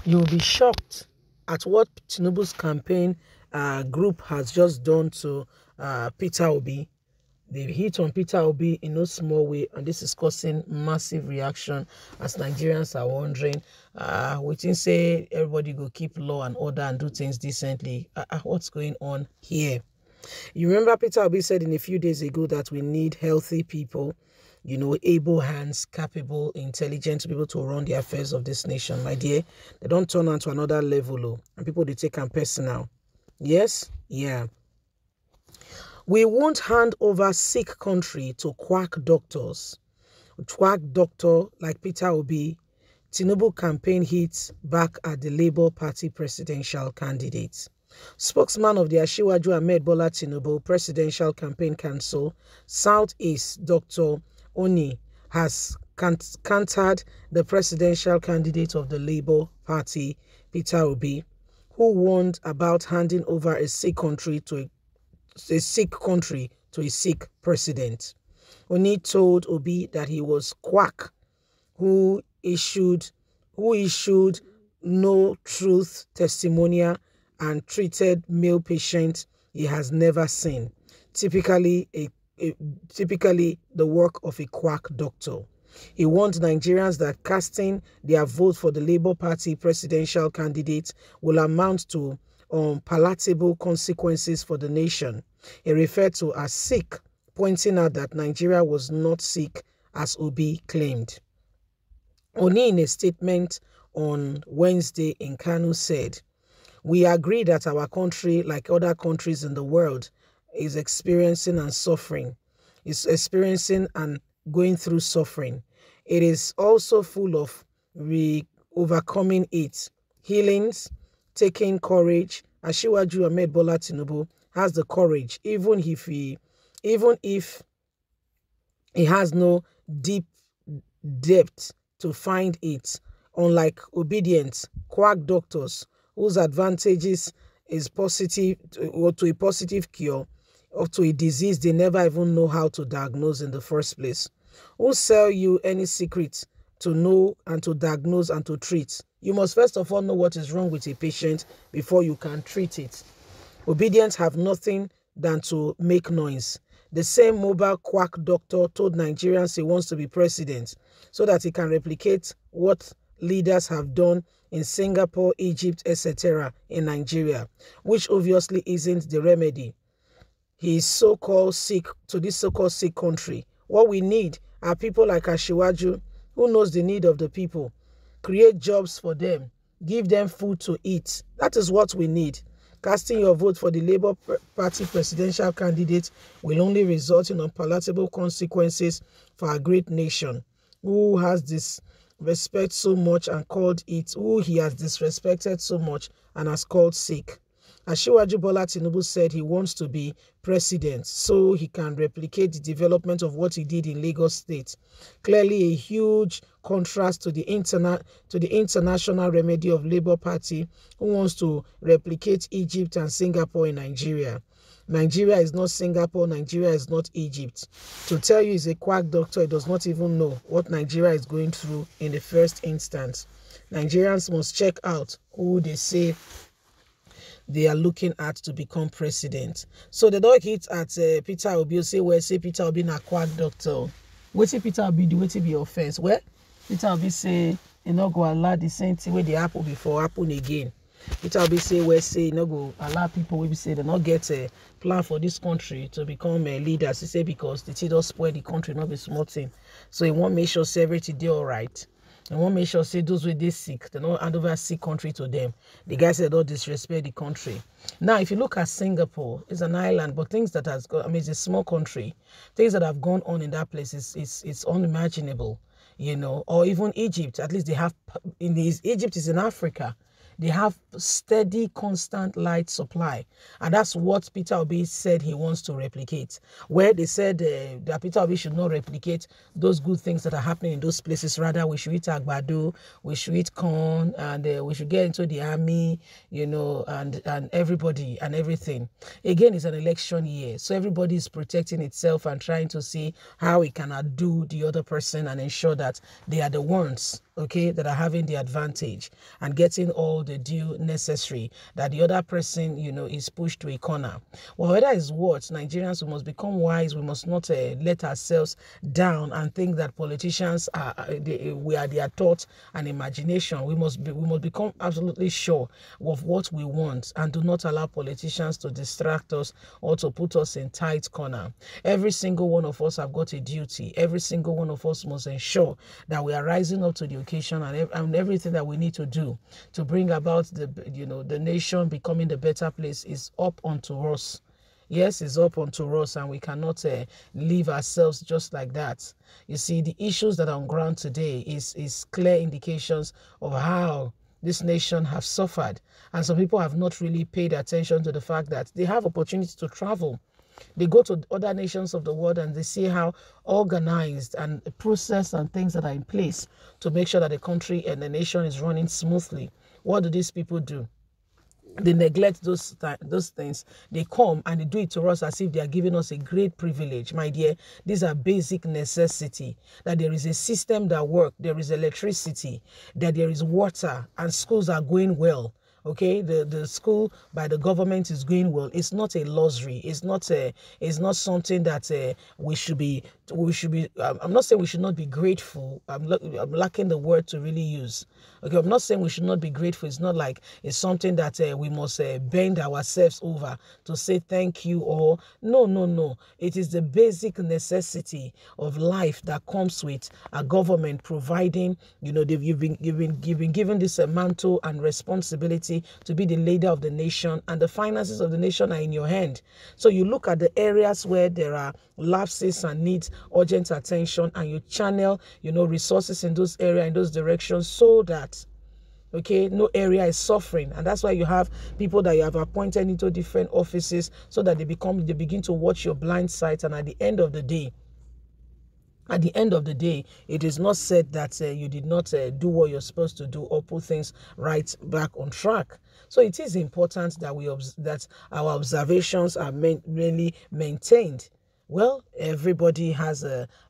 You'll be shocked at what Tinubu's campaign group has just done to Peter Obi. They've hit on Peter Obi in no small way, and this is causing massive reaction as Nigerians are wondering, we think say everybody go keep law and order and do things decently. What's going on here? You remember Peter Obi said in a few days ago that we need healthy people, able hands, capable, intelligent people to run the affairs of this nation. My dear, they don't turn on to another level, and people, they take them personal. Yes? Yeah. We won't hand over sick country to quack doctors. Quack doctor like Peter Obi. Tinubu campaign hits back at the Labour Party presidential candidate. Spokesman of the Asiwaju Ahmed Bola Tinubu Presidential Campaign Council, Southeast, Dr. Oni, has countered the presidential candidate of the Labour Party, Peter Obi, who warned about handing over a sick country to a sick president. Oni told Obi that he was quack who issued no truth testimonial and treated male patients he has never seen, typically the work of a quack doctor. He warned Nigerians that casting their vote for the Labour Party presidential candidate will amount to palatable consequences for the nation. He referred to as sick, pointing out that Nigeria was not sick as Obi claimed. Oni, in a statement on Wednesday in Kano, said, "We agree that our country, like other countries in the world, is experiencing and going through suffering. It is also full of overcoming it, healings, taking courage. Asiwaju Ahmed Bola Tinubu has the courage, even if he has no deep depth to find it, unlike obedient quack doctors whose advantages is positive to a positive cure or to a disease they never even know how to diagnose in the first place, who sell you any secret to know and to diagnose and to treat. You must first of all know what is wrong with a patient before you can treat it. Obedience have nothing than to make noise. The same mobile quack doctor told Nigerians he wants to be president so that he can replicate what leaders have done in Singapore, Egypt, etc. in Nigeria, which obviously isn't the remedy. He is so-called sick to this so-called sick country. What we need are people like Asiwaju who knows the need of the people, create jobs for them, give them food to eat. That is what we need. Casting your vote for the Labour Party presidential candidate will only result in unpalatable consequences for our great nation, who has disrespected so much and called it, who he has disrespected so much and has called sick. Asiwaju Bola Tinubu said he wants to be president so he can replicate the development of what he did in Lagos State. Clearly a huge contrast to the international remedy of Labour Party, who wants to replicate Egypt and Singapore in Nigeria. Nigeria is not Singapore, Nigeria is not Egypt. To tell you he's a quack doctor, he does not even know what Nigeria is going through in the first instance. Nigerians must check out who they say they are looking at to become president. So the dog hit at Peter Obi, say Peter Obi na quack doctor. What say Peter Obi do? What be offense? Well, Peter Obi say you no go allow the same thing where they happen before happen again. Peter Obi say you no go allow people wey be say they not get a plan for this country to become leaders. He say because the thing just spoil the country, not be small thing. So he won't make sure say everything dey all right. And one make sure say those with this sick, they don't hand over a sick country to them. The guy said don't disrespect the country. Now, if you look at Singapore, it's an island, but things that has got, it's a small country. Things that have gone on in that place is unimaginable, or even Egypt. At least they have Egypt is in Africa. They have steady, constant light supply. And that's what Peter Obi said he wants to replicate. Where they said that Peter Obi should not replicate those good things that are happening in those places. Rather, we should eat agbado, we should eat corn, and we should get into the army, and everybody and everything. Again, it's an election year. So everybody is protecting itself and trying to see how it can outdo the other person and ensure that they are the ones okay, that are having the advantage and getting all the due necessary, that the other person, is pushed to a corner. Well, whether it's what, Nigerians, we must become wise. We must not let ourselves down and think that politicians we are their thoughts and imagination. We must become absolutely sure of what we want and do not allow politicians to distract us or to put us in tight corner. Every single one of us have got a duty. Every single one of us must ensure that we are rising up to the occasion and everything that we need to do to bring about the nation becoming the better place is up onto us. Yes, it's up onto us, and we cannot leave ourselves just like that. You see, the issues that are on ground today is clear indications of how this nation have suffered, and some people have not really paid attention to the fact that they have opportunity to travel. They go to other nations of the world and they see how organized and process and things that are in place to make sure that the country and the nation is running smoothly. What do these people do? They neglect those things. They come and they do it to us as if they are giving us a great privilege. My dear, these are basic necessity. That there is a system that works, there is electricity, that there is water, and schools are going well. Okay, the school by the government is going well. It's not a luxury. It's not something that we should be. I'm not saying we should not be grateful. I'm lacking the word to really use. Okay, I'm not saying we should not be grateful. It's not like it's something that we must bend ourselves over to say thank you or no. It is the basic necessity of life that comes with a government providing. You've been given this mantle and responsibility to be the leader of the nation, and the finances of the nation are in your hand. So you look at the areas where there are lapses and needs urgent attention, and you channel resources in those areas, in those directions, so that no area is suffering. And that's why you have people that you have appointed into different offices, so that they begin to watch your blind sight. And at the end of the day, it is not said that you did not do what you're supposed to do or put things right back on track. So it is important that that our observations are really maintained. Well, everybody has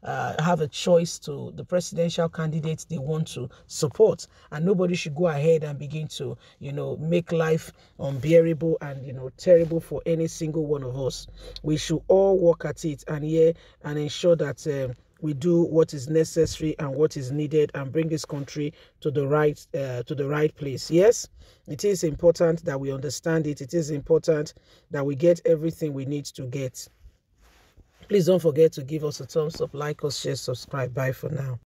have a choice to the presidential candidates they want to support, and nobody should go ahead and begin to make life unbearable and terrible for any single one of us. We should all work at it and ensure that we do what is necessary and what is needed and bring this country to the right place. Yes, it is important that we understand it. It is important that we get everything we need to get. Please don't forget to give us a thumbs up, like us, share, subscribe. Bye for now.